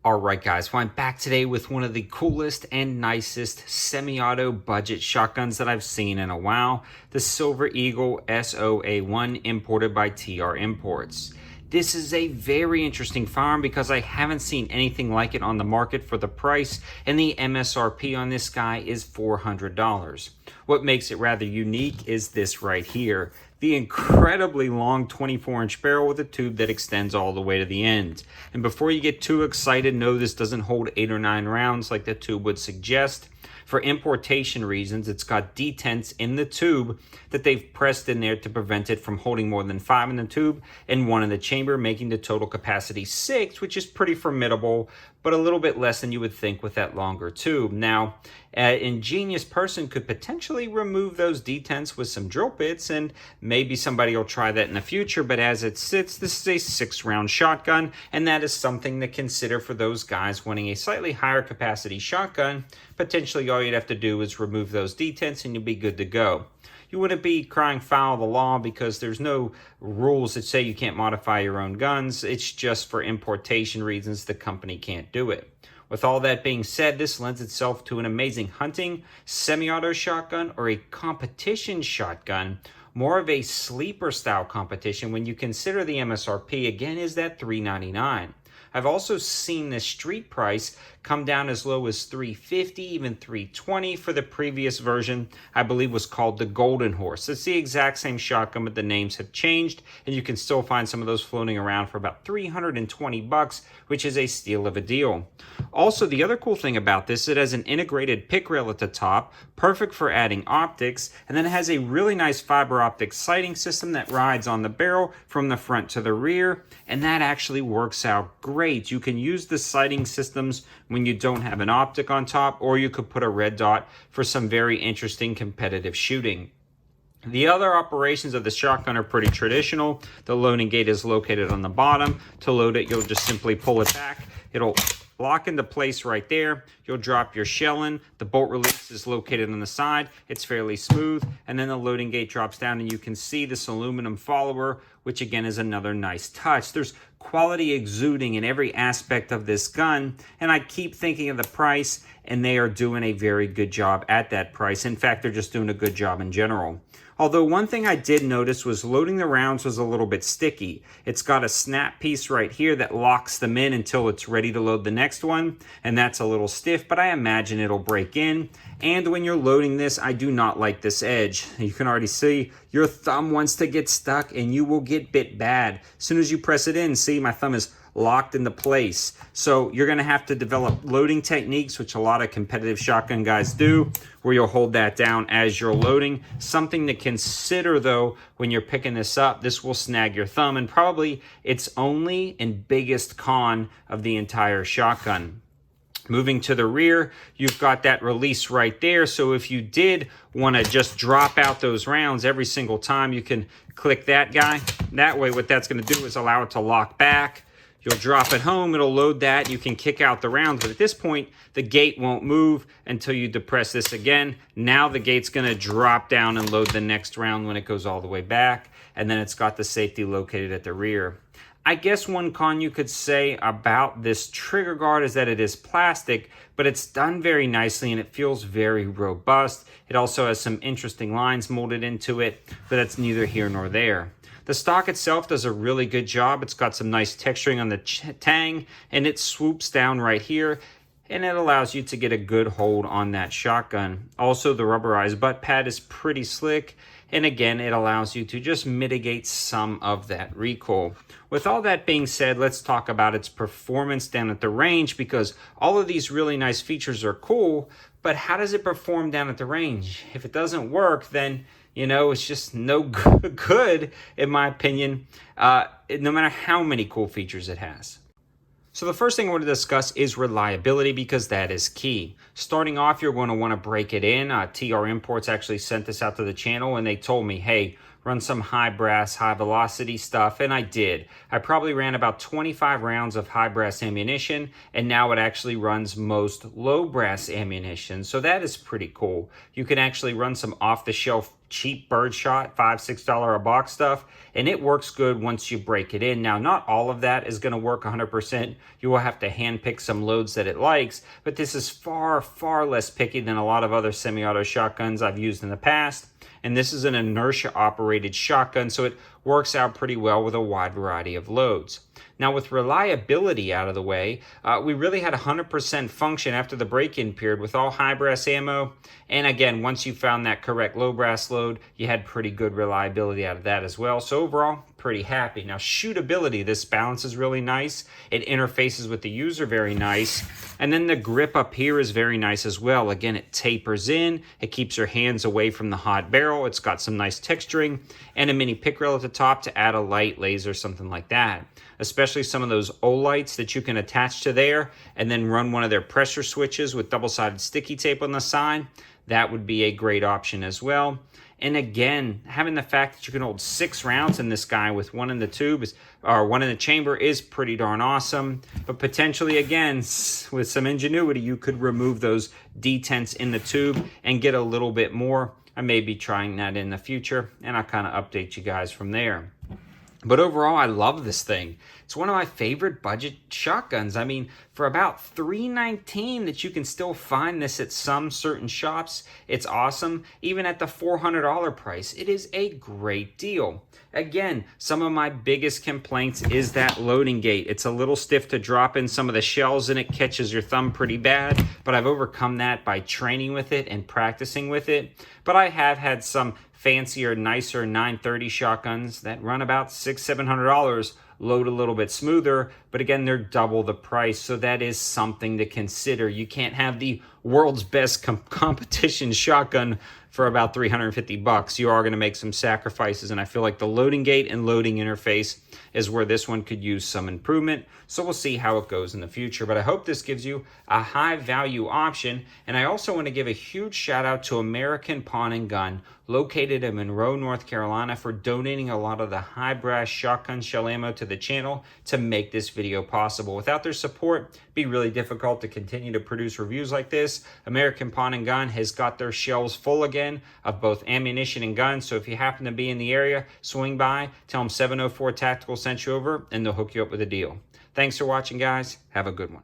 Alright guys, well I'm back today with one of the coolest and nicest semi-auto budget shotguns that I've seen in a while, the Silver Eagle S0A1 imported by TR Imports. This is a very interesting firearm because I haven't seen anything like it on the market for the price, and the MSRP on this guy is $400. What makes it rather unique is this right here, the incredibly long 24-inch barrel with a tube that extends all the way to the end. And before you get too excited, no, this doesn't hold 8 or 9 rounds like the tube would suggest. For importation reasons, it's got detents in the tube that they've pressed in there to prevent it from holding more than 5 in the tube and 1 in the chamber, making the total capacity 6, which is pretty formidable, but a little bit less than you would think with that longer tube. Now, an ingenious person could potentially remove those detents with some drill bits, and maybe somebody will try that in the future, but as it sits, this is a 6-round shotgun, and that is something to consider for those guys wanting a slightly higher capacity shotgun. Potentially all you'd have to do is remove those detents and you'll be good to go. You wouldn't be crying foul of the law because there's no rules that say you can't modify your own guns. It's just for importation reasons the company can't do it. With all that being said, this lends itself to an amazing hunting, semi-auto shotgun, or a competition shotgun. More of a sleeper style competition when you consider the MSRP, again, is that $399. I've also seen the street price come down as low as $350, even $320 for the previous version, I believe was called the Golden Horse. It's the exact same shotgun, but the names have changed, and you can still find some of those floating around for about $320, which is a steal of a deal. Also, the other cool thing about this, it has an integrated pick rail at the top, perfect for adding optics, and then it has a really nice fiber optic sighting system that rides on the barrel from the front to the rear, and that actually works out great. You can use the sighting systems when you don't have an optic on top, or you could put a red dot for some very interesting competitive shooting. The other operations of the shotgun are pretty traditional. The loading gate is located on the bottom. To load it, you'll just simply pull it back. It'll lock into place right there. You'll drop your shell in. The bolt release is located on the side. It's fairly smooth. And then the loading gate drops down and you can see this aluminum follower, which again is another nice touch. There's quality exuding in every aspect of this gun. And I keep thinking of the price, and they are doing a very good job at that price. In fact, they're just doing a good job in general. Although one thing I did notice was loading the rounds was a little bit sticky. It's got a snap piece right here that locks them in until it's ready to load the next one, and that's a little stiff, but I imagine it'll break in. And when you're loading this, I do not like this edge. You can already see your thumb wants to get stuck and you will get bit bad. As soon as you press it in, see my thumb is locked into place. So you're going to have to develop loading techniques, which a lot of competitive shotgun guys do, where you'll hold that down as you're loading. Something to consider though when you're picking this up, this will snag your thumb, and probably its only and biggest con of the entire shotgun. Moving to the rear, you've got that release right there. So if you did want to just drop out those rounds every single time, you can click that guy. That way, what that's going to do is allow it to lock back. You'll drop it home, it'll load that, you can kick out the rounds, but at this point, the gate won't move until you depress this again. Now the gate's gonna drop down and load the next round when it goes all the way back, and then it's got the safety located at the rear. I guess one con you could say about this trigger guard is that it is plastic, but it's done very nicely and it feels very robust. It also has some interesting lines molded into it, but that's neither here nor there. The stock itself does a really good job. It's got some nice texturing on the tang, and it swoops down right here, and it allows you to get a good hold on that shotgun. Also, the rubberized butt pad is pretty slick, and again, it allows you to just mitigate some of that recoil. With all that being said, let's talk about its performance down at the range, because all of these really nice features are cool, but how does it perform down at the range? If it doesn't work, then you know, it's just no good, in my opinion, no matter how many cool features it has. So the first thing I want to discuss is reliability, because that is key. Starting off, you're going to want to break it in. TR Imports actually sent this out to the channel, and they told me, hey, run some high brass, high velocity stuff, and I did. I probably ran about 25 rounds of high brass ammunition, and now it actually runs most low brass ammunition, so that is pretty cool. You can actually run some off-the-shelf cheap birdshot, $5-6 a box stuff, and it works good once you break it in. Now, not all of that is going to work 100%. You will have to handpick some loads that it likes, but this is far, far less picky than a lot of other semi-auto shotguns I've used in the past. And this is an inertia-operated shotgun, so it works out pretty well with a wide variety of loads. Now, with reliability out of the way, we really had 100% function after the break-in period with all high brass ammo. And again, once you found that correct low brass load, you had pretty good reliability out of that as well. So overall, pretty happy. Now, shootability, this balance is really nice. It interfaces with the user very nice. And then the grip up here is very nice as well. Again, it tapers in. It keeps your hands away from the hot barrel. It's got some nice texturing and a mini pick rail at the top to add a light, laser, something like that. Especially some of those O-lights that you can attach to there and then run one of their pressure switches with double-sided sticky tape on the side. That would be a great option as well. And again, having the fact that you can hold 6 rounds in this guy with one in the tube or one in the chamber is pretty darn awesome. But potentially, again, with some ingenuity, you could remove those detents in the tube and get a little bit more. I may be trying that in the future, and I'll kind of update you guys from there. But overall, I love this thing. It's one of my favorite budget shotguns. I mean, for about $319 that you can still find this at some certain shops, it's awesome. Even at the $400 price, it is a great deal. Again, some of my biggest complaints is that loading gate. It's a little stiff to drop in some of the shells and it catches your thumb pretty bad, but I've overcome that by training with it and practicing with it. But I have had some fancier, nicer 930 shotguns that run about $600-700, load a little bit smoother, but again, they're double the price, so that is something to consider. You can't have the world's best competition shotgun for about $350. You are going to make some sacrifices, and I feel like the loading gate and loading interface is where this one could use some improvement. So we'll see how it goes in the future, but I hope this gives you a high value option. And I also want to give a huge shout out to American Pawn and Gun, located in Monroe, North Carolina, for donating a lot of the high brass shotgun shell ammo to the channel to make this video possible. Without their support, it'd be really difficult to continue to produce reviews like this. American Pawn and Gun has got their shelves full again of both ammunition and guns, so if you happen to be in the area, swing by, tell them 704 Tactical sent you over, and they'll hook you up with a deal. Thanks for watching, guys. Have a good one.